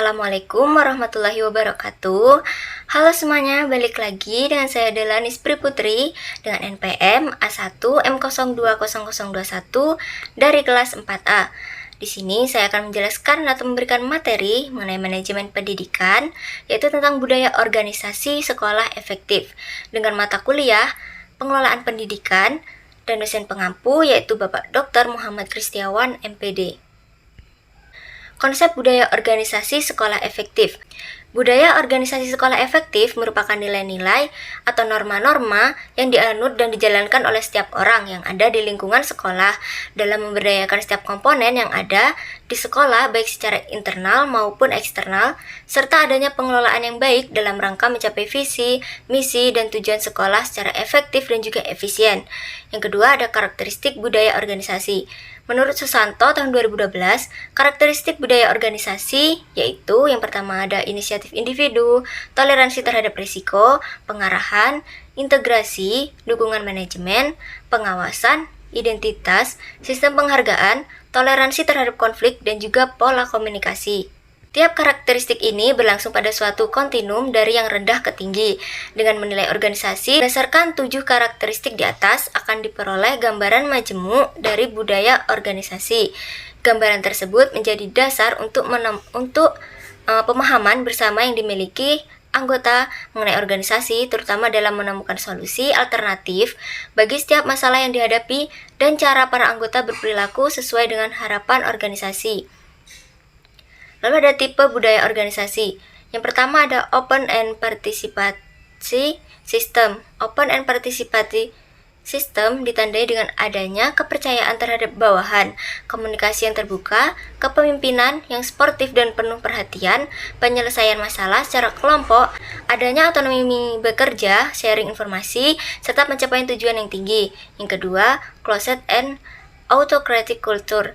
Assalamualaikum warahmatullahi wabarakatuh. Halo semuanya, balik lagi dengan saya Dela Nisbri Putri dengan NPM A1M020021 dari kelas 4A. Di sini saya akan menjelaskan atau memberikan materi mengenai manajemen pendidikan, yaitu tentang budaya organisasi sekolah efektif dengan mata kuliah pengelolaan pendidikan dan dosen pengampu yaitu Bapak Dr. Muhammad Kristiawan, MPD. Konsep budaya organisasi sekolah efektif. Budaya organisasi sekolah efektif merupakan nilai-nilai atau norma-norma yang dianut dan dijalankan oleh setiap orang yang ada di lingkungan sekolah dalam memberdayakan setiap komponen yang ada di sekolah baik secara internal maupun eksternal, serta adanya pengelolaan yang baik dalam rangka mencapai visi, misi, dan tujuan sekolah secara efektif dan juga efisien. Yang kedua ada karakteristik budaya organisasi. Menurut Susanto tahun 2012, karakteristik budaya organisasi yaitu yang pertama ada inisiatif individu, toleransi terhadap risiko, pengarahan, integrasi, dukungan manajemen, pengawasan, identitas, sistem penghargaan, toleransi terhadap konflik, dan juga pola komunikasi. Tiap karakteristik ini berlangsung pada suatu kontinum dari yang rendah ke tinggi. Dengan menilai organisasi, berdasarkan 7 karakteristik di atas akan diperoleh gambaran majemuk dari budaya organisasi. Gambaran tersebut menjadi dasar untuk pemahaman bersama yang dimiliki anggota mengenai organisasi, terutama dalam menemukan solusi alternatif bagi setiap masalah yang dihadapi dan cara para anggota berperilaku sesuai dengan harapan organisasi. Lalu ada tipe budaya organisasi. Yang pertama ada open and participatory system. Open and participatory system ditandai dengan adanya kepercayaan terhadap bawahan, komunikasi yang terbuka, kepemimpinan yang sportif dan penuh perhatian, penyelesaian masalah secara kelompok, adanya otonomi bekerja, sharing informasi, serta pencapaian tujuan yang tinggi. Yang kedua, closed and autocratic culture.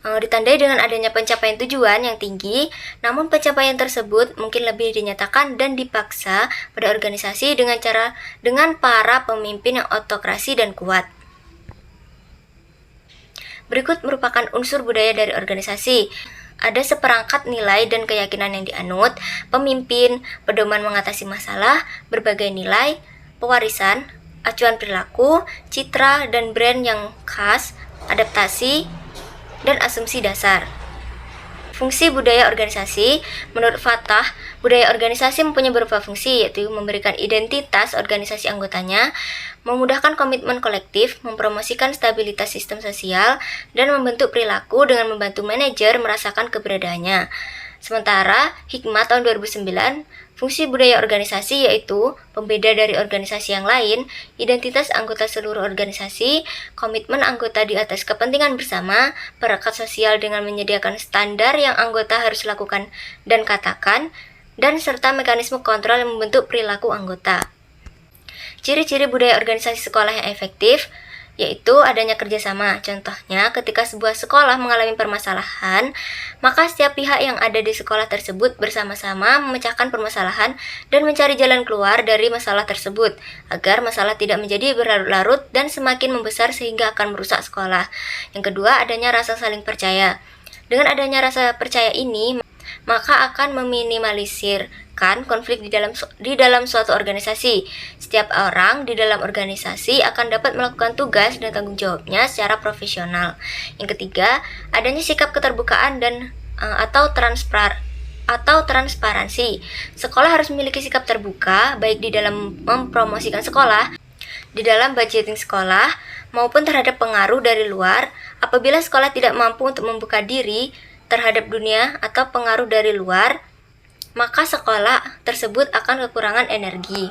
Ditandai dengan adanya pencapaian tujuan yang tinggi, namun pencapaian tersebut mungkin lebih dinyatakan dan dipaksa pada organisasi dengan para pemimpin yang autokrasi dan kuat. Berikut merupakan unsur budaya dari organisasi. Ada seperangkat nilai dan keyakinan yang dianut, pemimpin, pedoman mengatasi masalah, berbagai nilai, pewarisan, acuan perilaku, citra dan brand yang khas, adaptasi, dan asumsi dasar. Fungsi budaya organisasi. Menurut Fatah, budaya organisasi mempunyai beberapa fungsi, yaitu memberikan identitas organisasi anggotanya, memudahkan komitmen kolektif, mempromosikan stabilitas sistem sosial, dan membentuk perilaku dengan membantu manajer merasakan keberadaannya. Sementara Hikmah tahun 2009, fungsi budaya organisasi yaitu pembeda dari organisasi yang lain, identitas anggota seluruh organisasi, komitmen anggota di atas kepentingan bersama, perekat sosial dengan menyediakan standar yang anggota harus lakukan dan katakan, dan serta mekanisme kontrol yang membentuk perilaku anggota. Ciri-ciri budaya organisasi sekolah yang efektif yaitu adanya kerjasama. Contohnya, ketika sebuah sekolah mengalami permasalahan, maka setiap pihak yang ada di sekolah tersebut bersama-sama memecahkan permasalahan dan mencari jalan keluar dari masalah tersebut, agar masalah tidak menjadi berlarut-larut dan semakin membesar sehingga akan merusak sekolah. Yang kedua, adanya rasa saling percaya. Dengan adanya rasa percaya ini, maka akan meminimalisirkan konflik di dalam suatu organisasi. Setiap orang di dalam organisasi akan dapat melakukan tugas dan tanggung jawabnya secara profesional. Yang ketiga, adanya sikap keterbukaan dan atau transparansi. Sekolah harus memiliki sikap terbuka baik di dalam mempromosikan sekolah, di dalam budgeting sekolah, maupun terhadap pengaruh dari luar. Apabila sekolah tidak mampu untuk membuka diri terhadap dunia atau pengaruh dari luar, maka sekolah tersebut akan kekurangan energi.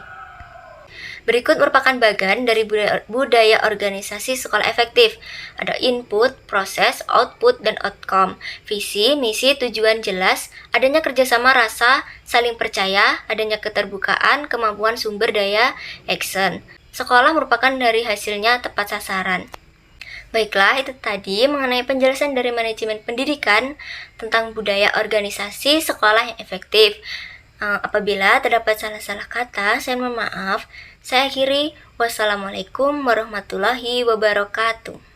Berikut merupakan bagian dari budaya organisasi sekolah efektif. Ada input, proses, output, dan outcome. Visi, misi, tujuan jelas, adanya kerjasama rasa, saling percaya, adanya keterbukaan, kemampuan sumber daya, action. Sekolah merupakan dari hasilnya tepat sasaran. Baiklah, itu tadi mengenai penjelasan dari manajemen pendidikan tentang budaya organisasi sekolah yang efektif. Apabila terdapat salah-salah kata, saya mohon maaf. Saya akhiri. Wassalamualaikum warahmatullahi wabarakatuh.